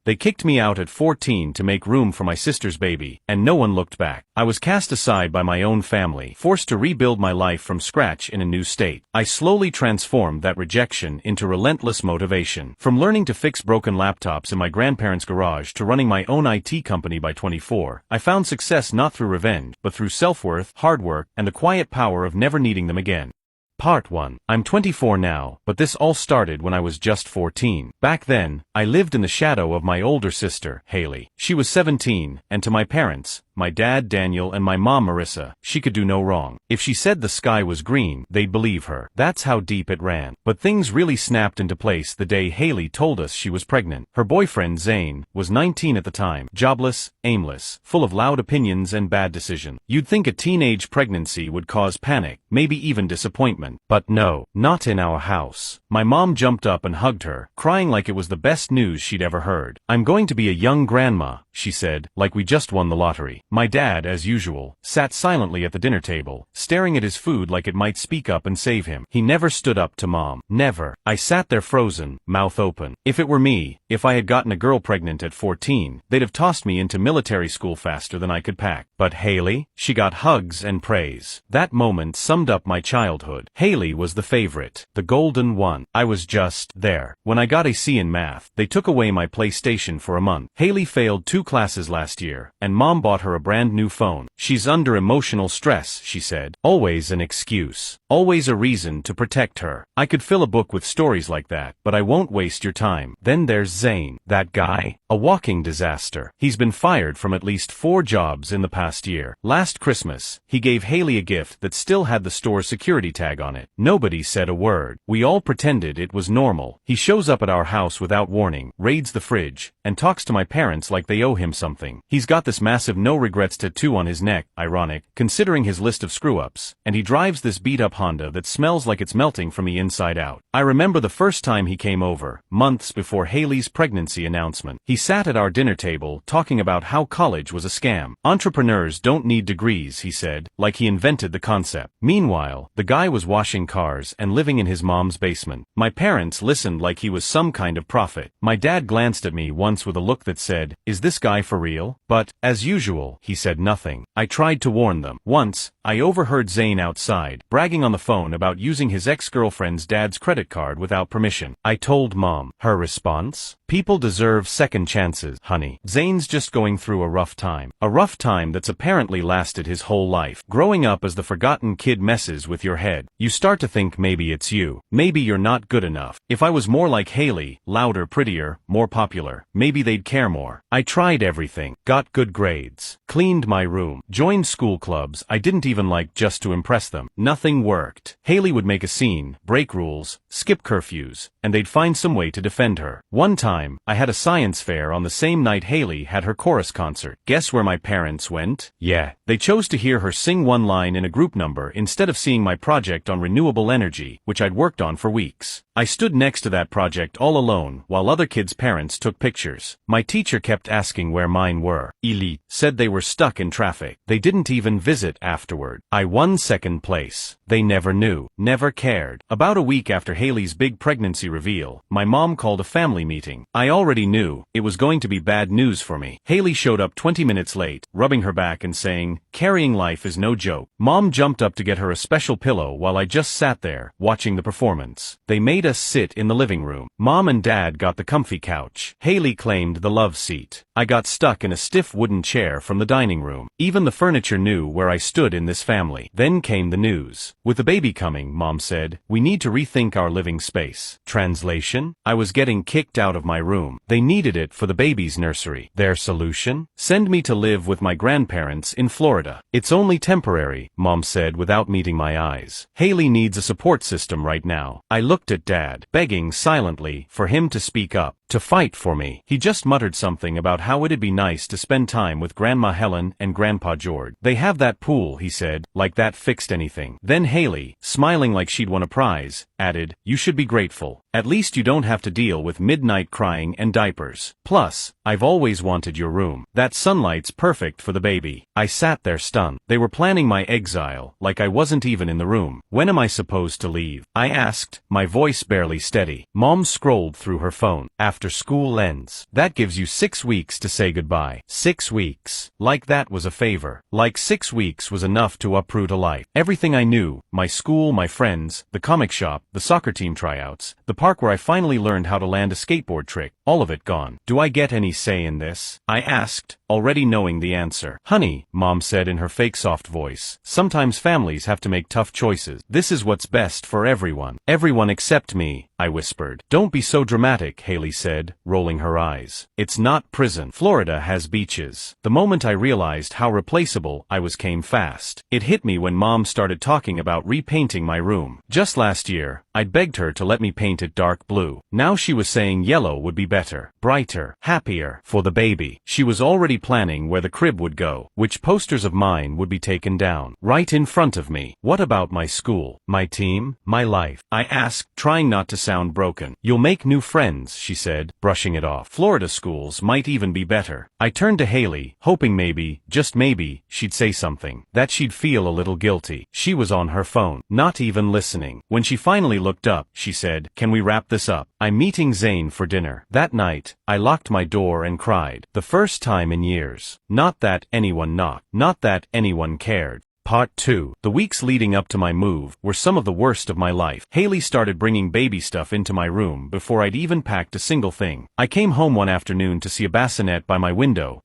They kicked me out at 14 to make room for my sister's baby, and no one looked back. I was cast aside by my own family, forced to rebuild my life from scratch in a new state. I slowly transformed that rejection into relentless motivation. From learning to fix broken laptops in my grandparents' garage to running my own IT company by 24, I found success not through revenge, but through self-worth, hard work, and the quiet power of never needing them again. Part 1. I'm 24 now, but this all started when I was just 14. Back then, I lived in the shadow of my older sister, Haley. She was 17, and to my parents, my dad Daniel and my mom Marissa, she could do no wrong. If she said the sky was green, they'd believe her. That's how deep it ran. But things really snapped into place the day Haley told us she was pregnant. Her boyfriend, Zane, was 19 at the time, jobless, aimless, full of loud opinions and bad decisions. You'd think a teenage pregnancy would cause panic, maybe even disappointment. But no, not in our house. My mom jumped up and hugged her, crying like it was the best news she'd ever heard. "I'm going to be a young grandma," she said, like we just won the lottery. My dad, as usual, sat silently at the dinner table, staring at his food like it might speak up and save him. He never stood up to Mom. Never. I sat there frozen, mouth open. If it were me, if I had gotten a girl pregnant at 14, they'd have tossed me into military school faster than I could pack. But Haley? She got hugs and praise. That moment summed up my childhood. Haley was the favorite, the golden one. I was just there. When I got a C in math, they took away my PlayStation for a month. Haley failed 2 classes last year, and Mom bought her a brand new phone. "She's under emotional stress," she said. Always an excuse. Always a reason to protect her. I could fill a book with stories like that, but I won't waste your time. Then there's Zane. That guy? A walking disaster. He's been fired from at least 4 jobs in the past year. Last Christmas, he gave Haley a gift that still had the store's security tag on it. Nobody said a word. We all pretended it was normal. He shows up at our house without warning, raids the fridge, and talks to my parents like they owe him something. He's got this massive no regrets tattoo on his neck, ironic, considering his list of screw-ups, and he drives this beat-up Honda that smells like it's melting from the inside out. I remember the first time he came over, months before Haley's pregnancy announcement. He sat at our dinner table talking about how college was a scam. Entrepreneurs don't need degrees, he said, like he invented the concept. Meanwhile, the guy was washing cars and living in his mom's basement. My parents listened like he was some kind of prophet. My dad glanced at me once with a look that said, "Is this guy for real?" But, as usual, he said nothing. I tried to warn them. Once, I overheard Zane outside, bragging on the phone about using his ex-girlfriend's dad's credit card without permission. I told Mom. Her response? "People deserve second chances, honey. Zane's just going through a rough time. A rough time that's apparently lasted his whole life. Growing up as the forgotten kid messes with your head. You start to think maybe it's you. Maybe you're not good enough. If I was more like Haley, louder, prettier, more popular, maybe they'd care more." I tried everything. Got good grades. Cleaned my room. Joined school clubs I didn't even like just to impress them. Nothing worked. Haley would make a scene, break rules, skip curfews, and they'd find some way to defend her. One time, I had a science fair on the same night Haley had her chorus concert. Guess where my parents went? Yeah, they chose to hear her sing one line in a group number instead of seeing my project on renewable energy, which I'd worked on for weeks. I stood next to that project all alone while other kids' parents took pictures. My teacher kept asking where mine were. Elite. Said they were stuck in traffic. They didn't even visit afterward. I won second place. They never knew. Never cared. About a week after Haley's big pregnancy reveal, my mom called a family meeting. I already knew it was going to be bad news for me. Haley showed up 20 minutes late, rubbing her back and saying, "Carrying life is no joke." Mom jumped up to get her a special pillow while I just sat there, watching the performance. They made us sit in the living room. Mom and Dad got the comfy couch. Haley claimed the love seat. I got stuck in a stiff wooden chair from the dining room. Even the furniture knew where I stood in this family. Then came the news. With the baby coming, Mom said, "We need to rethink our living space." Translation? I was getting kicked out of my room. They needed it for the baby's nursery. Their solution? Send me to live with my grandparents in Florida. "It's only temporary," Mom said without meeting my eyes. "Haley needs a support system right now." I looked at Dad, begging silently for him to speak up, to fight for me. He just muttered something about how it'd be nice to spend time with Grandma Helen and Grandpa George. "They have that pool," he said, like that fixed anything. Then Haley, smiling like she'd won a prize, added, "You should be grateful. At least you don't have to deal with midnight crying and diapers. Plus, I've always wanted your room. That sunlight's perfect for the baby." I sat there stunned. They were planning my exile, like I wasn't even in the room. "When am I supposed to leave?" I asked, my voice barely steady. Mom scrolled through her phone. "After school ends. That gives you 6 weeks to say goodbye." 6 weeks. Like that was a favor. Like 6 weeks was enough to uproot a life. Everything I knew, my school, my friends, the comic shop, the soccer team tryouts, the park where I finally learned how to land a skateboard trick, all of it gone. "Do I get any say in this?" I asked, already knowing the answer. "Honey," Mom said in her fake soft voice, "sometimes families have to make tough choices. This is what's best for everyone." "Everyone except me," I whispered. "Don't be so dramatic," Haley said, rolling her eyes. "It's not prison. Florida has beaches." The moment I realized how replaceable I was came fast. It hit me when Mom started talking about repainting my room. Just last year, I'd begged her to let me paint it dark blue. Now she was saying yellow would be better, brighter, happier, for the baby. She was already planning where the crib would go, which posters of mine would be taken down. Right in front of me. "What about my school, my team, my life?" I asked, trying not to sound broken. "You'll make new friends," she said, brushing it off. "Florida schools might even be better." I turned to Haley, hoping maybe, just maybe, she'd say something, that she'd feel a little guilty. She was on her phone, not even listening. When she finally looked up, she said, "Can we wrap this up? I'm meeting Zane for dinner." That night, I locked my door and cried. The first time in years. Not that anyone knocked. Not that anyone cared. Part 2. The weeks leading up to my move were some of the worst of my life. Haley started bringing baby stuff into my room before I'd even packed a single thing. I came home one afternoon to see a bassinet by my window,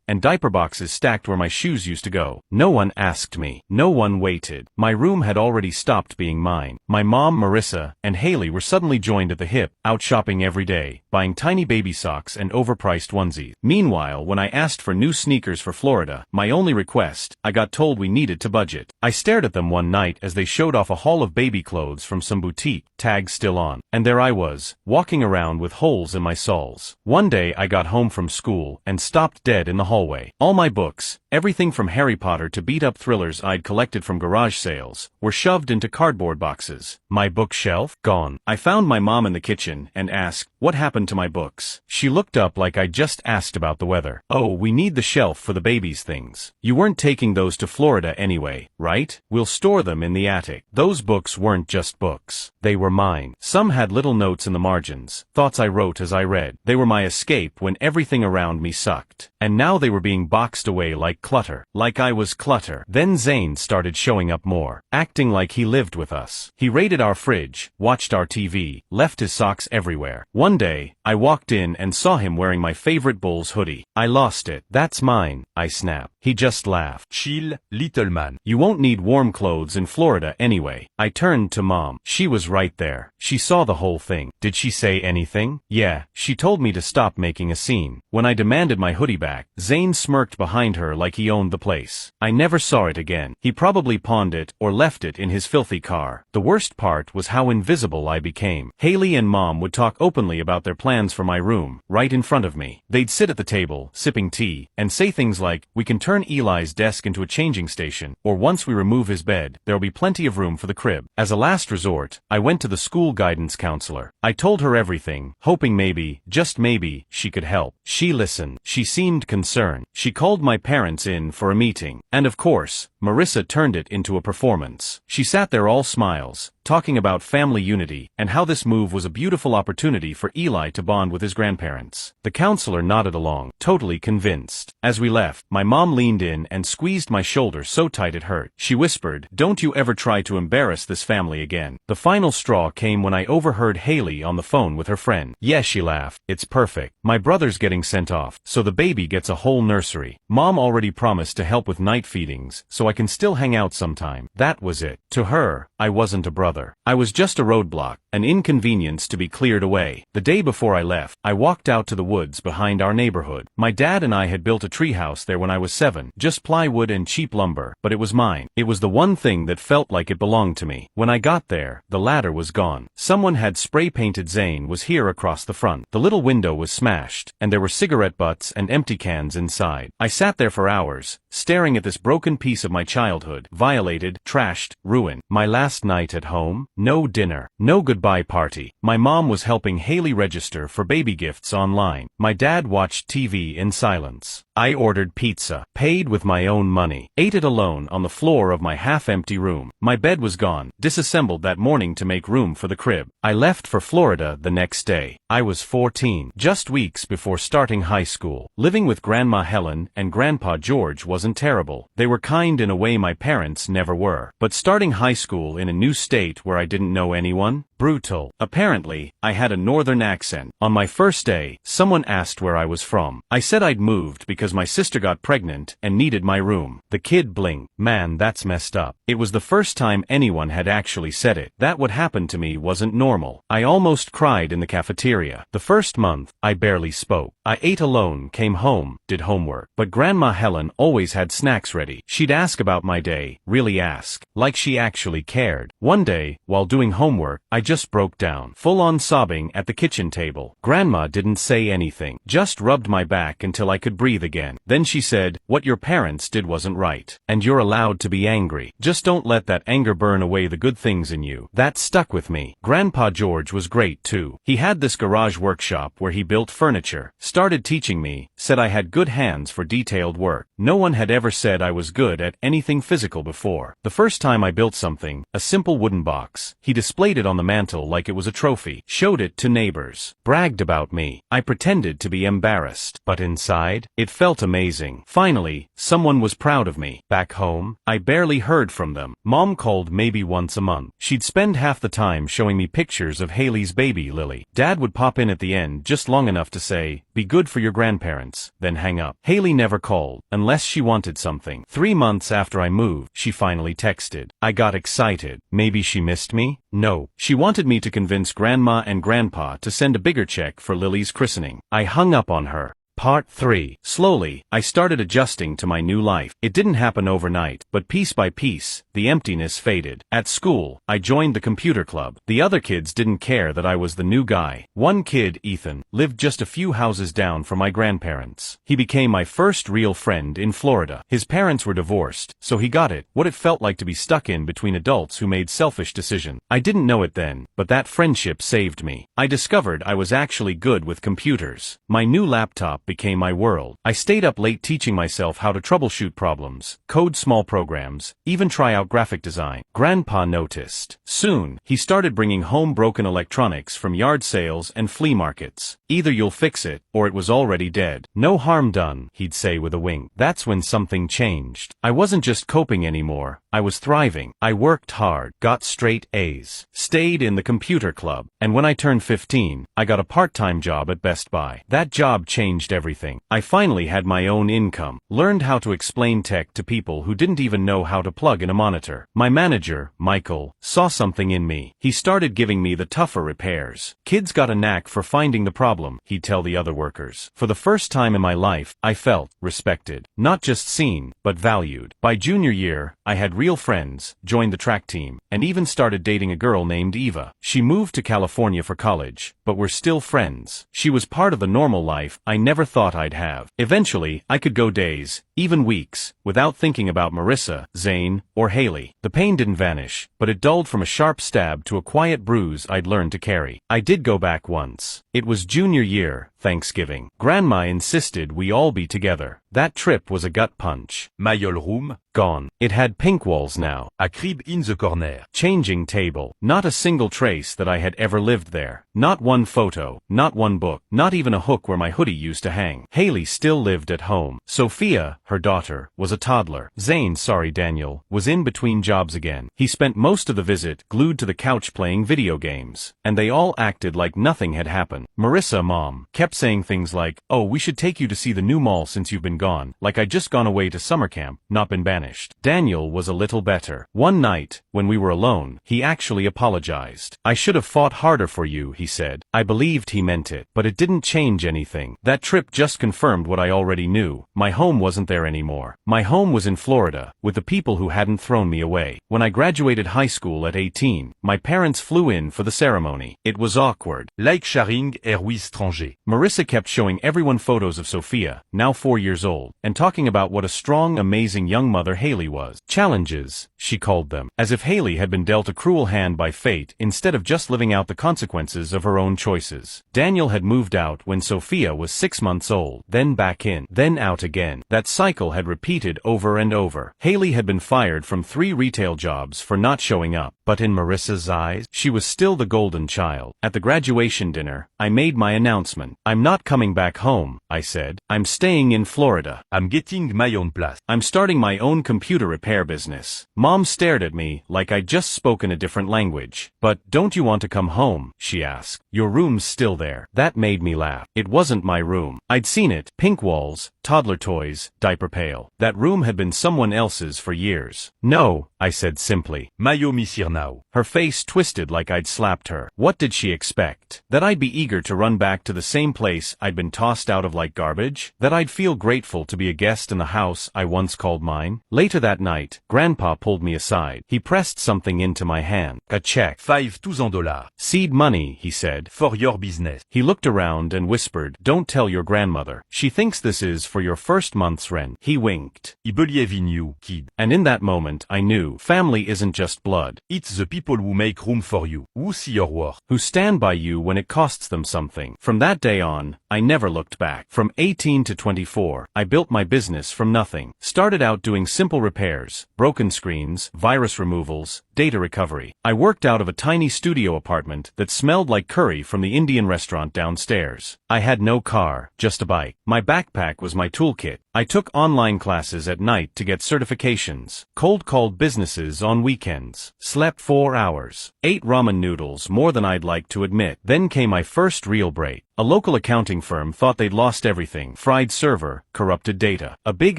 and diaper boxes stacked where my shoes used to go. No one asked me. No one waited. My room had already stopped being mine. My mom, Marissa, and Haley were suddenly joined at the hip, out shopping every day, buying tiny baby socks and overpriced onesies. Meanwhile, when I asked for new sneakers for Florida, my only request, I got told we needed to budget. I stared at them one night as they showed off a haul of baby clothes from some boutique, tags still on. And there I was, walking around with holes in my soles. One day I got home from school and stopped dead in the hallway. All my books, everything from Harry Potter to beat-up thrillers I'd collected from garage sales, were shoved into cardboard boxes. My bookshelf? Gone. I found my mom in the kitchen and asked, "What happened to my books?" She looked up like I'd just asked about the weather. "Oh, we need the shelf for the baby's things. You weren't taking those to Florida anyway, right? We'll store them in the attic." Those books weren't just books. They were mine. Some had little notes in the margins, thoughts I wrote as I read. They were my escape when everything around me sucked. And now they were being boxed away like clutter. Like I was clutter. Then Zane started showing up more, acting like he lived with us. He raided our fridge, watched our TV, left his socks everywhere. One day, I walked in and saw him wearing my favorite Bulls hoodie. I lost it. "That's mine," I snapped. He just laughed. "Chill, little man. You won't need warm clothes in Florida anyway." I turned to Mom. She was right there. She saw the whole thing. Did she say anything? Yeah, she told me to stop making a scene. When I demanded my hoodie back, Zane smirked behind her like he owned the place. I never saw it again. He probably pawned it or left it in his filthy car. The worst part was how invisible I became. Haley and Mom would talk openly about their plans for my room, right in front of me. They'd sit at the table, sipping tea, and say things like, "We can turn Eli's desk into a changing station," or "Once we remove his bed, there'll be plenty of room for the crib." As a last resort, I went to the school guidance counselor. I told her everything, hoping maybe, just maybe, she could help. She listened. She seemed concerned. She called my parents in for a meeting. And of course, Marissa turned it into a performance. She sat there all smiles, talking about family unity and how this move was a beautiful opportunity for Eli to bond with his grandparents. The counselor nodded along, totally convinced. As we left, my mom leaned in and squeezed my shoulder so tight it hurt. She whispered, "Don't you ever try to embarrass this family again." The final straw came when I overheard Haley on the phone with her friend. "Yeah," she laughed. "It's perfect. My brother's getting sent off, so the baby gets a whole nursery. Mom already promised to help with night feedings, so I can still hang out sometime." That was it. To her, I wasn't a brother. I was just a roadblock, an inconvenience to be cleared away. The day before I left, I walked out to the woods behind our neighborhood. My dad and I had built a treehouse there when I was 7, just plywood and cheap lumber, but it was mine. It was the one thing that felt like it belonged to me. When I got there, the ladder was gone. Someone had spray-painted "Zane was here" across the front. The little window was smashed, and there were cigarette butts and empty cans inside. I sat there for hours, staring at this broken piece of my childhood, violated, trashed, ruined. My last night at home, no dinner, no goodbye party. My mom was helping Haley register for baby gifts online. My dad watched TV in silence. I ordered pizza, paid with my own money, ate it alone on the floor of my half-empty room. My bed was gone, disassembled that morning to make room for the crib. I left for Florida the next day. I was 14, just weeks before starting high school. Living with Grandma Helen and Grandpa George wasn't terrible. They were kind in a way my parents never were. But starting high school in a new state where I didn't know anyone? Brutal. Apparently, I had a northern accent. On my first day, someone asked where I was from. I said I'd moved because my sister got pregnant and needed my room. The kid blinked. Man, that's messed up. It was the first time anyone had actually said it. That what happened to me wasn't normal. I almost cried in the cafeteria. The first month, I barely spoke. I ate alone, came home, did homework. But Grandma Helen always had snacks ready. She'd ask about my day, really ask, like she actually cared. One day, while doing homework, I just broke down, full-on sobbing at the kitchen table. Grandma didn't say anything, just rubbed my back until I could breathe again. Then she said, "What your parents did wasn't right, and you're allowed to be angry. Just don't let that anger burn away the good things in you." That stuck with me. Grandpa George was great too. He had this garage workshop where he built furniture, started teaching me, said I had good hands for detailed work. No one had ever said I was good at anything physical before. The first time I built something, a simple wooden box, he displayed it on the mantle like it was a trophy, showed it to neighbors, bragged about me. I pretended to be embarrassed, but inside, it felt amazing. Finally, someone was proud of me. Back home, I barely heard from them. Mom called maybe once a month. She'd spend half the time showing me pictures of Haley's baby, Lily. Dad would pop in at the end just long enough to say, "Be good for your grandparents," then hang up. Haley never called, unless she wanted something. 3 months after I moved, she finally texted. I got excited. Maybe she missed me? No. She wanted me to convince Grandma and Grandpa to send a bigger check for Lily's christening. I hung up on her. Part 3. Slowly, I started adjusting to my new life. It didn't happen overnight, but piece by piece, the emptiness faded. At school, I joined the computer club. The other kids didn't care that I was the new guy. One kid, Ethan, lived just a few houses down from my grandparents. He became my first real friend in Florida. His parents were divorced, so he got it, what it felt like to be stuck in between adults who made selfish decisions. I didn't know it then, but that friendship saved me. I discovered I was actually good with computers. My new laptop became my world. I stayed up late teaching myself how to troubleshoot problems, code small programs, even try out graphic design. Grandpa noticed. Soon, he started bringing home broken electronics from yard sales and flea markets. Either you'll fix it, or it was already dead. No harm done, he'd say with a wink. That's when something changed. I wasn't just coping anymore. I was thriving. I worked hard, got straight A's, stayed in the computer club, and when I turned 15, I got a part-time job at Best Buy. That job changed everything. I finally had my own income, learned how to explain tech to people who didn't even know how to plug in a monitor. My manager, Michael, saw something in me. He started giving me the tougher repairs. Kids got a knack for finding the problem, he'd tell the other workers. For the first time in my life, I felt respected. Not just seen, but valued. By junior year, I had real friends, joined the track team, and even started dating a girl named Eva. She moved to California for college, but we're still friends. She was part of the normal life I never thought I'd have. Eventually, I could go days, even weeks, without thinking about Marissa, Zane, or Haley. The pain didn't vanish, but it dulled from a sharp stab to a quiet bruise I'd learned to carry. I did go back once. It was junior year, Thanksgiving. Grandma insisted we all be together. That trip was a gut punch. My old room, gone. It had pink walls now. a crib in the corner. Changing table. Not a single trace that I had ever lived there. Not one photo, not one book, not even a hook where my hoodie used to hang. Haley still lived at home. Sophia, her daughter, was a toddler. Zane, sorry Daniel, was in between jobs again. He spent most of the visit glued to the couch playing video games. And they all acted like nothing had happened. Marissa, mom, kept kept saying things like, "Oh, we should take you to see the new mall since you've been gone," like I'd just gone away to summer camp, not been banished. Daniel was a little better. One night, when we were alone, he actually apologized. "I should have fought harder for you," he said. I believed he meant it, but it didn't change anything. That trip just confirmed what I already knew. My home wasn't there anymore. My home was in Florida, with the people who hadn't thrown me away. When I graduated high school at 18, my parents flew in for the ceremony. It was awkward. Like sharing Erwies Stranger. Marissa kept showing everyone photos of Sophia, now 4 years old, and talking about what a strong, amazing young mother Haley was. Challenges, she called them, as if Haley had been dealt a cruel hand by fate instead of just living out the consequences of her own choices. Daniel had moved out when Sophia was 6 months old, then back in, then out again. That cycle had repeated over and over. Haley had been fired from 3 retail jobs for not showing up, but in Marissa's eyes, she was still the golden child. At the graduation dinner, I made my announcement. "I'm not coming back home," I said. "I'm staying in Florida. I'm getting my own place. I'm starting my own computer repair business." Mom stared at me like I'd just spoken a different language. "But don't you want to come home?" she asked. "Your room's still there." That made me laugh. It wasn't my room. I'd seen it. Pink walls, toddler toys, diaper pail. That room had been someone else's for years. "No," I said simply. My home is here now. Her face twisted like I'd slapped her. What did she expect? That I'd be eager to run back to the same place I'd been tossed out of like garbage? That I'd feel grateful to be a guest in the house I once called mine? Later that night, Grandpa pulled me aside. He pressed something into my hand. A check. $5,000. "Seed money," he said. For your business. He looked around and whispered, "Don't tell your grandmother. She thinks this is for your first month's rent." He winked. I believe in you, kid. And in that moment, I knew, family isn't just blood. It's the people who make room for you, who see your worth, who stand by you when it costs them something. From that day on, I never looked back. From 18 to 24, I built my business from nothing. Started out doing simple repairs, broken screens, virus removals, data recovery. I worked out of a tiny studio apartment that smelled like curry from the Indian restaurant downstairs. I had no car, just a bike. My backpack was my toolkit. I took online classes at night to get certifications, cold called businesses on weekends, slept 4 hours, ate ramen noodles more than I'd like to admit. Then came my first real break. A local accounting firm thought they'd lost everything: fried server, corrupted data. A big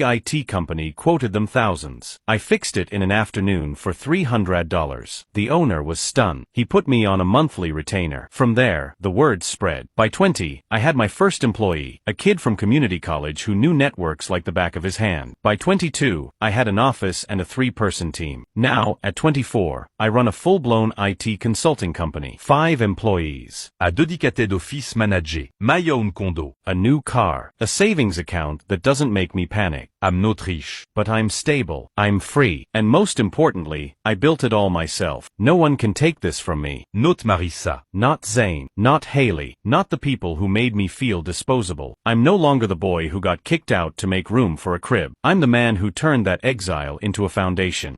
IT company quoted them thousands. I fixed it in an afternoon for $300. The owner was stunned. He put me on a monthly retainer. From there, the word spread. By 20, I had my first employee, a kid from community college who knew networks like the back of his hand. By 22, I had an office and a 3-person team. Now, at 24, I run a full-blown IT consulting company. 5 employees. A dedicated office manager. My own condo. A new car. A savings account that doesn't make me panic. I'm not rich. But I'm stable. I'm free. And most importantly, I built it all myself. No one can take this from me. Not Marissa. Not Zane. Not Haley. Not the people who made me feel disposable. I'm no longer the boy who got kicked out to make room for a crib. I'm the man who turned that exile into a foundation.